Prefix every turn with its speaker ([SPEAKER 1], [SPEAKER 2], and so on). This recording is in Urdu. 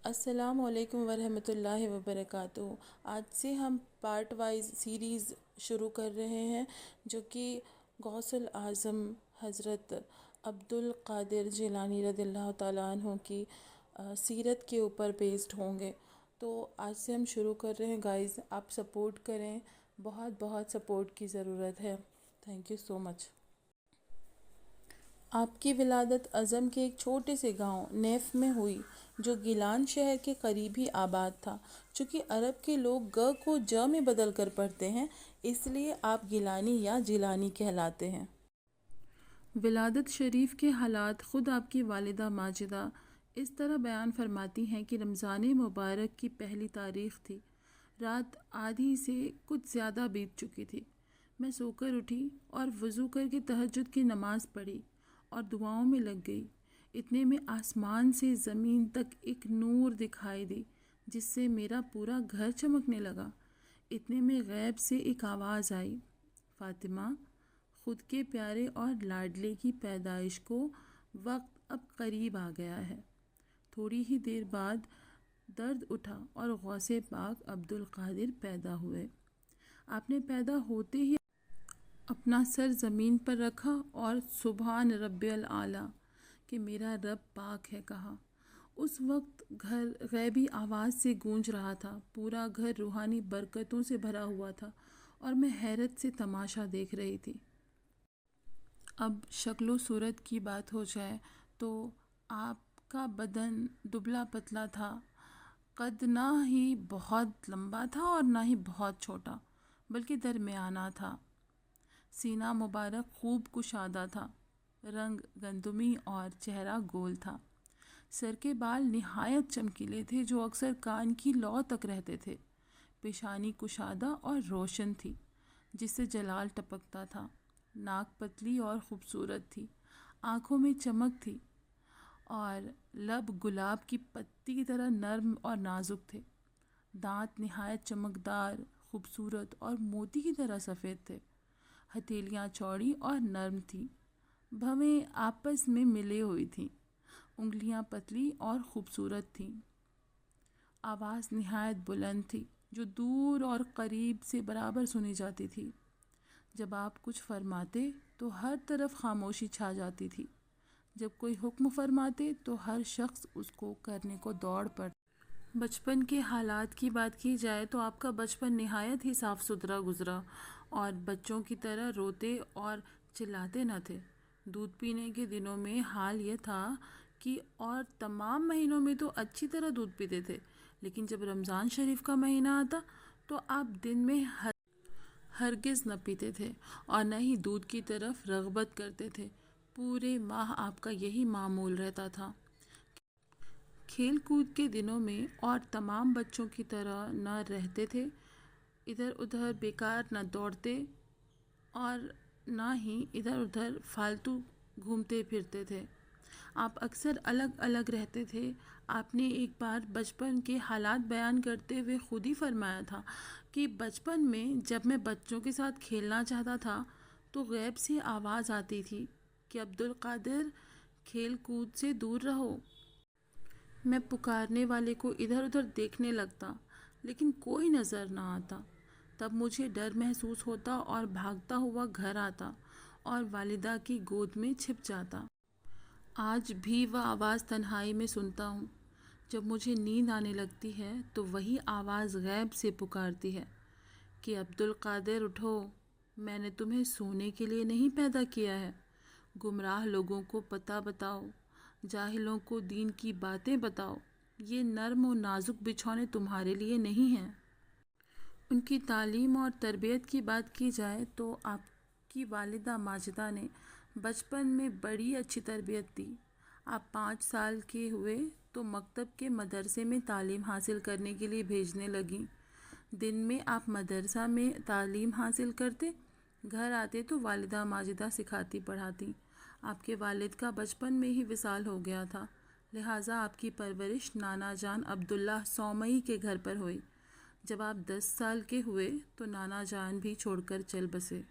[SPEAKER 1] السلام علیکم ورحمۃ اللہ وبرکاتہ۔ آج سے ہم پارٹ وائز سیریز شروع کر رہے ہیں جو کہ غوث الاعظم حضرت عبد القادر جیلانی رضی اللہ تعالیٰ عنہ کی سیرت کے اوپر بیسڈ ہوں گے۔ تو آج سے ہم شروع کر رہے ہیں گائز، آپ سپورٹ کریں، بہت بہت سپورٹ کی ضرورت ہے۔ تھینک یو سو مچ۔ آپ کی ولادت عزم کے ایک چھوٹے سے گاؤں نیف میں ہوئی جو گیلان شہر کے قریب ہی آباد تھا۔ چونکہ عرب کے لوگ گ کو ج میں بدل کر پڑھتے ہیں، اس لیے آپ گیلانی یا جیلانی کہلاتے ہیں۔ ولادت شریف کے حالات خود آپ کی والدہ ماجدہ اس طرح بیان فرماتی ہیں کہ رمضان مبارک کی پہلی تاریخ تھی۔ رات آدھی سے کچھ زیادہ بیت چکی تھی۔ میں سو کر اٹھی اور وضو کر کے تہجد کی نماز پڑھی اور دعاؤں میں لگ گئی۔ اتنے میں آسمان سے زمین تک ایک نور دکھائی دی جس سے میرا پورا گھر چمکنے لگا۔ اتنے میں غیب سے ایک آواز آئی، فاطمہ، خود کے پیارے اور لاڈلے کی پیدائش کو وقت اب قریب آ گیا ہے۔ تھوڑی ہی دیر بعد درد اٹھا اور غوث پاک عبد القادر پیدا ہوئے۔ آپ نے پیدا ہوتے ہی اپنا سر زمین پر رکھا اور سبحان رب الاعلیٰ کہ میرا رب پاک ہے کہا۔ اس وقت گھر غیبی آواز سے گونج رہا تھا، پورا گھر روحانی برکتوں سے بھرا ہوا تھا اور میں حیرت سے تماشا دیکھ رہی تھی۔ اب شکل و صورت کی بات ہو جائے تو آپ کا بدن دبلا پتلا تھا، قد نہ ہی بہت لمبا تھا اور نہ ہی بہت چھوٹا بلکہ درمیانہ تھا۔ سینہ مبارک خوب کشادہ تھا، رنگ گندمی اور چہرہ گول تھا۔ سر کے بال نہایت چمکیلے تھے جو اکثر کان کی لو تک رہتے تھے۔ پیشانی کشادہ اور روشن تھی جس سے جلال ٹپکتا تھا۔ ناک پتلی اور خوبصورت تھی، آنکھوں میں چمک تھی اور لب گلاب کی پتی کی طرح نرم اور نازک تھے۔ دانت نہایت چمکدار، خوبصورت اور موتی کی طرح سفید تھے۔ ہتھیلیاں چوڑی اور نرم تھیں، بھویں آپس میں ملے ہوئی تھیں۔ انگلیاں پتلی اور خوبصورت تھیں۔ آواز نہایت بلند تھی جو دور اور قریب سے برابر سنی جاتی تھی۔ جب آپ کچھ فرماتے تو ہر طرف خاموشی چھا جاتی تھی۔ جب کوئی حکم فرماتے تو ہر شخص اس کو کرنے کو دوڑ پڑتا۔ بچپن کے حالات کی بات کی جائے تو آپ کا بچپن نہایت ہی صاف ستھرا گزرا اور بچوں کی طرح روتے اور چلاتے نہ تھے۔ دودھ پینے کے دنوں میں حال یہ تھا کہ اور تمام مہینوں میں تو اچھی طرح دودھ پیتے تھے، لیکن جب رمضان شریف کا مہینہ آتا تو آپ دن میں ہرگز نہ پیتے تھے اور نہ ہی دودھ کی طرف رغبت کرتے تھے۔ پورے ماہ آپ کا یہی معمول رہتا تھا۔ کھیل کود کے دنوں میں اور تمام بچوں کی طرح نہ رہتے تھے، ادھر ادھر بیکار نہ دوڑتے اور نہ ہی ادھر ادھر فالتو گھومتے پھرتے تھے۔ آپ اکثر الگ الگ رہتے تھے۔ آپ نے ایک بار بچپن کے حالات بیان کرتے ہوئے خود ہی فرمایا تھا کہ بچپن میں جب میں بچوں کے ساتھ کھیلنا چاہتا تھا تو غیب سے آواز آتی تھی کہ عبد القادر، کھیل کود سے دور رہو۔ میں پکارنے والے کو ادھر ادھر دیکھنے لگتا لیکن کوئی نظر نہ آتا۔ تب مجھے ڈر محسوس ہوتا اور بھاگتا ہوا گھر آتا اور والدہ کی گود میں چھپ جاتا۔ آج بھی وہ آواز تنہائی میں سنتا ہوں۔ جب مجھے نیند آنے لگتی ہے تو وہی آواز غیب سے پکارتی ہے کہ عبد القادر اٹھو، میں نے تمہیں سونے کے لیے نہیں پیدا کیا ہے۔ گمراہ لوگوں کو پتہ بتاؤ، جاہلوں کو دین کی باتیں بتاؤ۔ یہ نرم و نازک بچھونے تمہارے لیے نہیں ہیں۔ ان کی تعلیم اور تربیت کی بات کی جائے تو آپ کی والدہ ماجدہ نے بچپن میں بڑی اچھی تربیت دی۔ آپ 5 سال کے ہوئے تو مکتب کے مدرسے میں تعلیم حاصل کرنے کے لیے بھیجنے لگیں۔ دن میں آپ مدرسہ میں تعلیم حاصل کرتے، گھر آتے تو والدہ ماجدہ سکھاتی پڑھاتی۔ آپ کے والد کا بچپن میں ہی وصال ہو گیا تھا، لہٰذا آپ کی پرورش نانا جان عبداللہ سومئی کے گھر پر ہوئی۔ جب آپ 10 سال کے ہوئے تو نانا جان بھی چھوڑ کر چل بسے۔